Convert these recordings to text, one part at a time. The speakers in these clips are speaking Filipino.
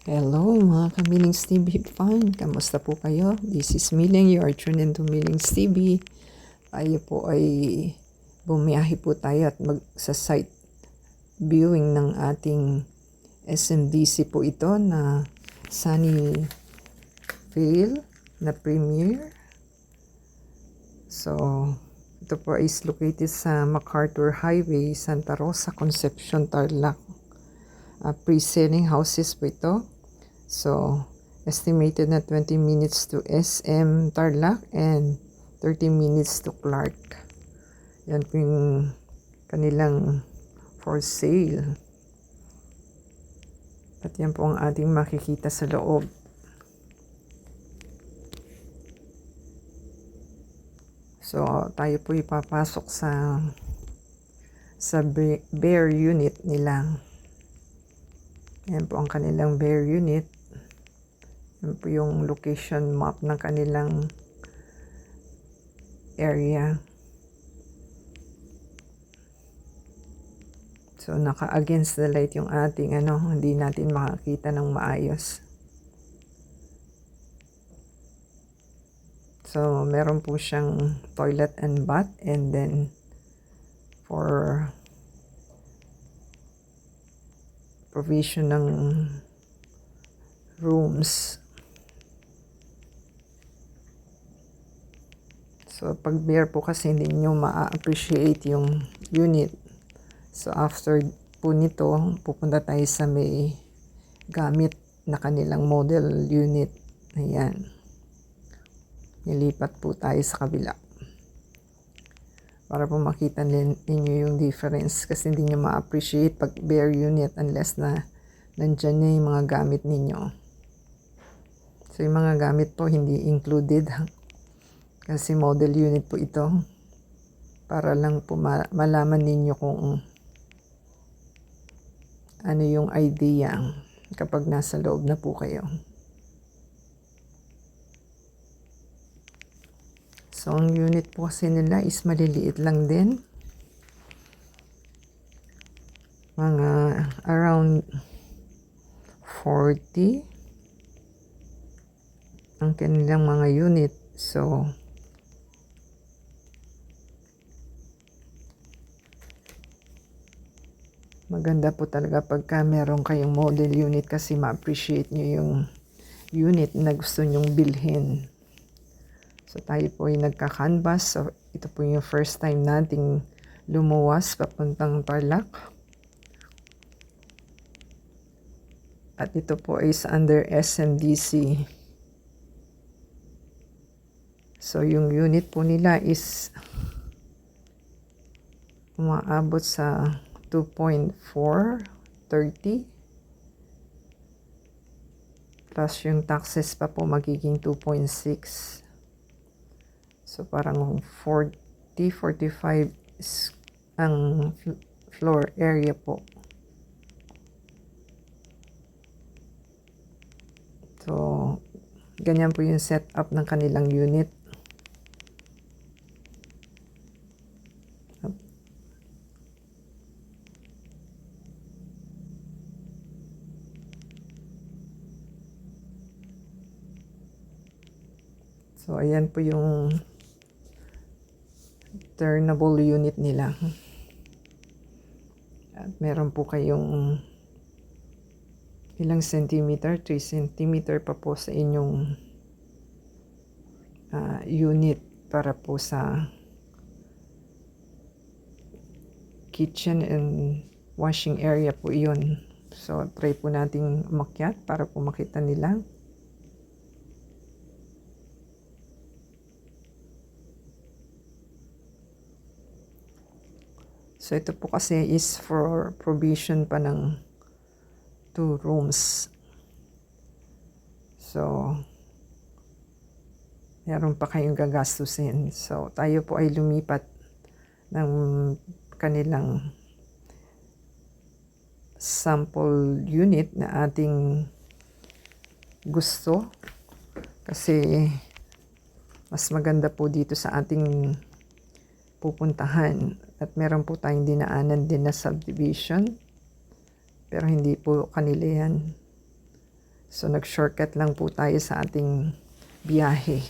Hello mga ka-Millings TV fan, kamusta po kayo? This is Milling, you are tuned into Millings TV. Tayo po ay bumiyahe po tayo at magsa-site viewing ng ating SMDC po ito na Sunnyvale na Premier. So, ito po is located sa MacArthur Highway, Santa Rosa, Concepcion, Tarlac. Pre-selling houses po ito. So, estimated na 20 minutes to SM Tarlac and 30 minutes to Clark. Yan po yung kanilang for sale. At yan po ang ating makikita sa loob. So, tayo po ipapasok sa bare unit nila. Yan po ang kanilang bare unit. Yan po yung location map ng kanilang area. So, naka-against the light yung ating hindi natin makakita ng maayos. So, meron po siyang toilet and bath, and then for provision ng rooms. So, pag bare po kasi hindi nyo ma-appreciate yung unit. So, after po nito, pupunta tayo sa may gamit na kanilang model unit. Ayan. Nilipat po tayo sa kabila. Para po makita ninyo yung difference. Kasi hindi nyo ma-appreciate pag bare unit unless na nandyan na yung mga gamit ninyo. So, yung mga gamit po hindi included. Kasi model unit po ito. Para lang po malaman ninyo kung ano yung idea kapag nasa loob na po kayo. So, ang unit po kasi nila is maliliit lang din. Mga around 40 ang kanilang mga unit. So, maganda po talaga pagka meron kayong model unit kasi ma-appreciate nyo yung unit na gusto nyong bilhin. So, tayo po ay nagka-canvas. So, ito po yung first time nating lumuwas papuntang Tarlac. At ito po is under SMDC. So, yung unit po nila is umaabot sa 2.430. Plus yung taxes pa po magiging 2.6. So, parang 40-45 ang floor area po. So, ganyan po yung setup ng kanilang unit. So, ayan po yung turnable unit nila. At meron po kayong ilang centimeter, 3 centimeter pa po sa inyong unit para po sa kitchen and washing area po iyon. So, try po nating umakyat para po makita nila. So, ito po kasi is for provision pa ng 2 rooms. So, meron pa kayong gagastusin. So, tayo po ay lumipat ng kanilang sample unit na ating gusto. Kasi, mas maganda po dito sa ating pupuntahan. At meron po tayong dinaanan din na subdivision. Pero hindi po kanila yan. So nag-shortcut lang po tayo sa ating biyahe.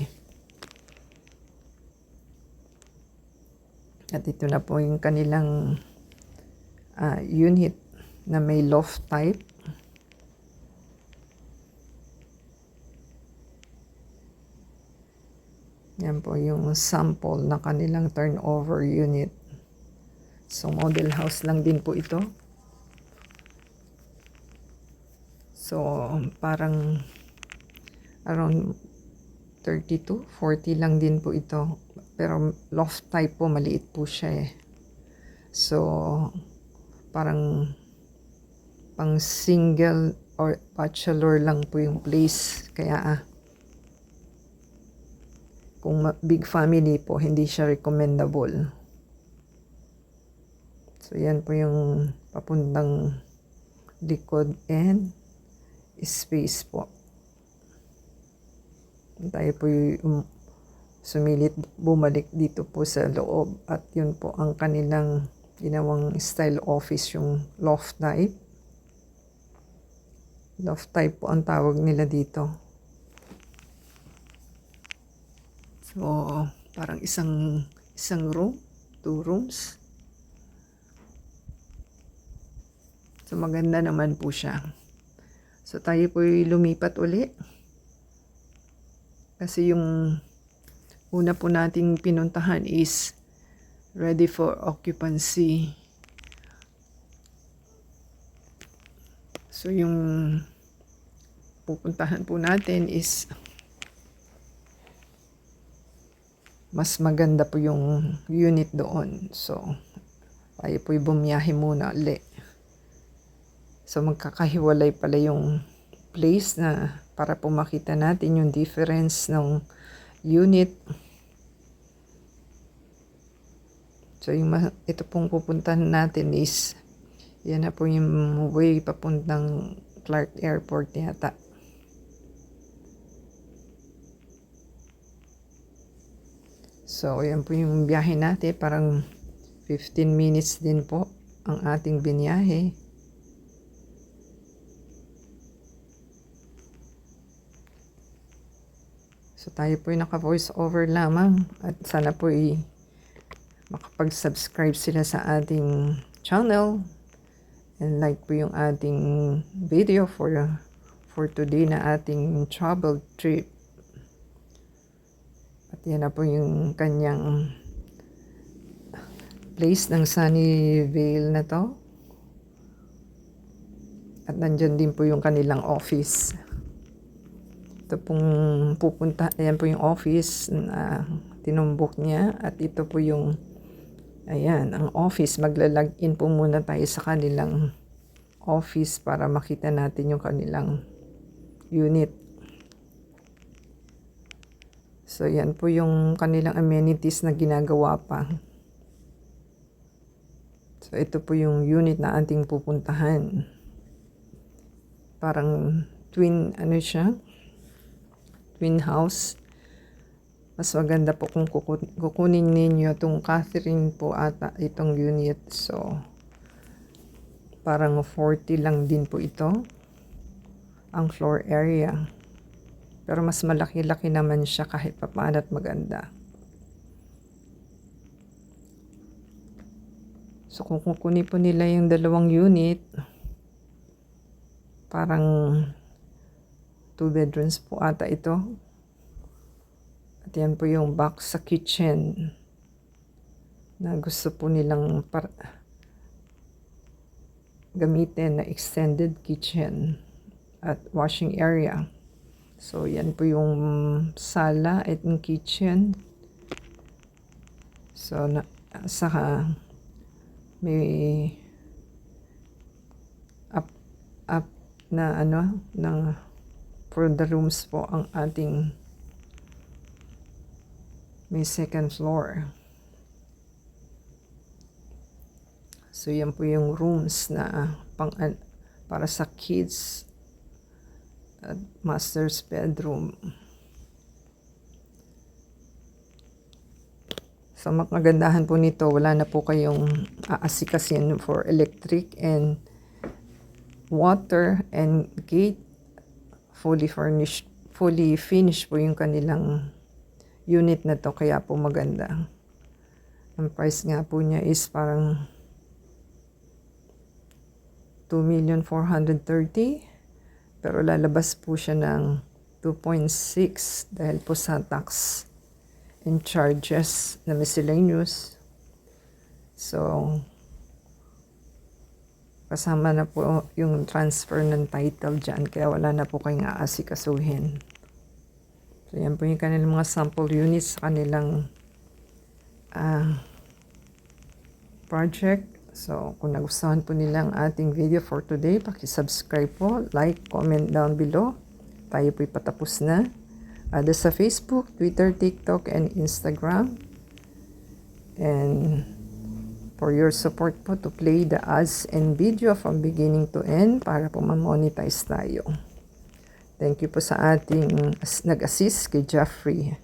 At ito na po yung kanilang unit na may loft type. Yan po yung sample na kanilang turnover unit. So model house lang din po ito. So parang around 32, 40 lang din po ito. Pero loft type po, maliit po siya eh. So parang pang single or bachelor lang po yung place. Kaya kung big family po, hindi siya recommendable. So yan po yung papuntang likod and space po. Tayo po yung sumilit bumalik dito po sa loob at yun po ang kanilang ginawang style office, yung loft type. Loft type po ang tawag nila dito. So parang isang room, 2 rooms. So maganda naman po siya. So tayo po lumipat uli. Kasi yung una po nating pinuntahan is ready for occupancy. So yung pupuntahan po natin is mas maganda po yung unit doon. So tayo po bumiyahe muna ulit. So magkakahiwalay pala yung place na para po makita natin yung difference ng unit. So ito pong pupuntahan natin is yan na po yung way papuntang Clark Airport yata. So yan po yung biyahe natin, parang 15 minutes din po ang ating biniyahe. So tayo po naka-voice over lamang at sana po makapag-subscribe sila sa ating channel and like po yung ating video for today na ating travel trip. At yan na po yung kanyang place ng Sunnyvale na to. At nandyan din po yung kanilang office. Ito pong pupunta, ayan po yung office na tinumbok niya. At ito po yung, ayan, ang office. Magla-login po muna tayo sa kanilang office para makita natin yung kanilang unit. So, yan po yung kanilang amenities na ginagawa pa. So, ito po yung unit na ating pupuntahan. Parang twin, ano siya? Twin house. Mas maganda po kung kukunin ninyo itong Catherine po ata itong unit. So parang 40 lang din po ito ang floor area, pero mas malaki-laki naman siya kahit papaano at maganda. So kung kukunin po nila yung dalawang unit, parang 2 bedrooms po ata ito. At yan po yung box sa kitchen na gusto po nilang gamitin na extended kitchen at washing area. So yan po yung sala at yung kitchen. So saka may up na ano ng for the rooms po ang ating may second floor. So yan po yung rooms na para sa kids at master's bedroom. So makagandahan po nito, wala na po kayong aasikasin for electric and water and gate fully furnished, fully finished po yung kanilang unit na to, kaya po maganda. Ang price nga po niya is parang 2,430,000, pero lalabas po siya ng 2.6 dahil po sa tax and charges na miscellaneous. So, kasama na po yung transfer ng title dyan, kaya wala na po kayong aasikasuhin. So, yan po yung kanilang mga sample units sa kanilang project. So, kung nagustuhan po nila ang ating video for today, paki-subscribe po, like, comment down below. Tayo po'y patapos na. Ada sa Facebook, Twitter, TikTok, and Instagram. And for your support po to play the ads and video from beginning to end para po ma-monetize tayo. Thank you po sa ating nag-assist kay Jeffrey.